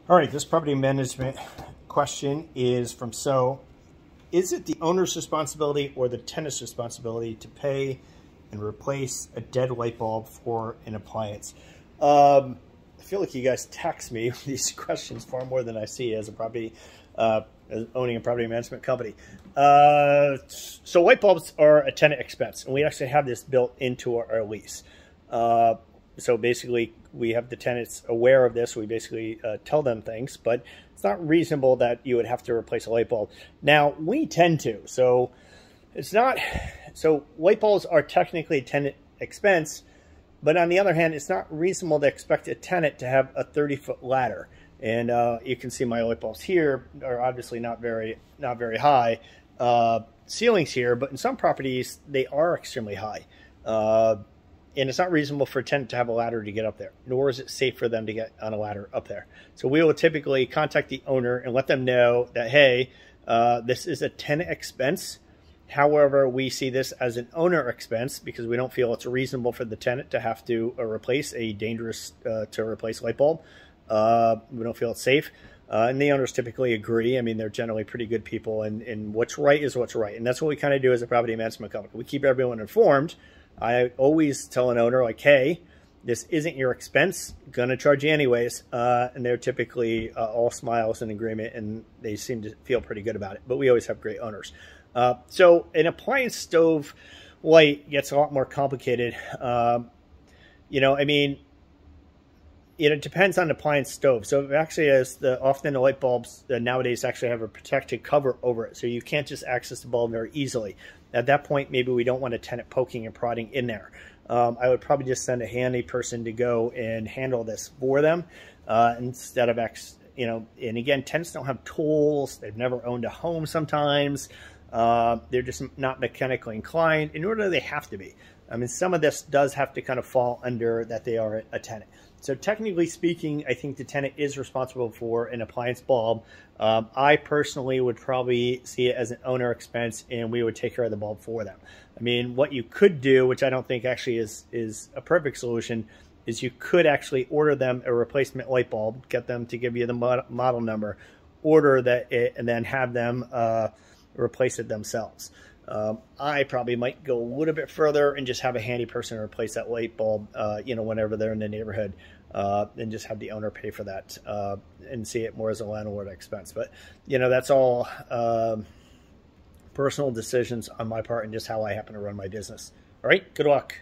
All right, this property management question is from So. Is it the owner's responsibility or the tenant's responsibility to pay and replace a dead light bulb for an appliance? I feel like you guys text me these questions far more than I see as a property, as owning a property management company. So light bulbs are a tenant expense, and we actually have this built into our lease. So basically, we have the tenants aware of this. We basically tell them things, but it's not reasonable that you would have to replace a light bulb. Now, we tend to. So it's not. So light bulbs are technically a tenant expense, but on the other hand, it's not reasonable to expect a tenant to have a 30-foot ladder. And you can see my light bulbs here are obviously not very high ceilings here, but in some properties they are extremely high. And it's not reasonable for a tenant to have a ladder to get up there, nor is it safe for them to get on a ladder up there. So we will typically contact the owner and let them know that, hey, this is a tenant expense. However, we see this as an owner expense because we don't feel it's reasonable for the tenant to have to replace a dangerous to replace light bulb. We don't feel it's safe. And the owners typically agree. I mean, they're generally pretty good people, and what's right is what's right. And that's what we kind of do as a property management company. We keep everyone informed. I always tell an owner, like, hey, this isn't your expense, gonna charge you anyways. And they're typically all smiles and agreement, and they seem to feel pretty good about it. But we always have great owners. So an appliance stove light gets a lot more complicated. You know, I mean, it depends on the appliance stove. So it actually has often the light bulbs nowadays actually have a protected cover over it. So you can't just access the bulb very easily. At that point, maybe we don't want a tenant poking and prodding in there. I would probably just send a handy person to go and handle this for them instead of, you know, and again, tenants don't have tools. They've never owned a home sometimes. They're just not mechanically inclined, nor do they have to be. I mean, some of this does have to kind of fall under that they are a tenant. So technically speaking, I think the tenant is responsible for an appliance bulb. I personally would probably see it as an owner expense, and we would take care of the bulb for them. I mean, what you could do, which I don't think actually is a perfect solution, is you could actually order them a replacement light bulb, get them to give you the model number, order that, and then have them replace it themselves. I probably might go a little bit further and just have a handy person replace that light bulb, you know, whenever they're in the neighborhood, and just have the owner pay for that and see it more as a landlord expense. But, you know, that's all personal decisions on my part and just how I happen to run my business. All right, good luck.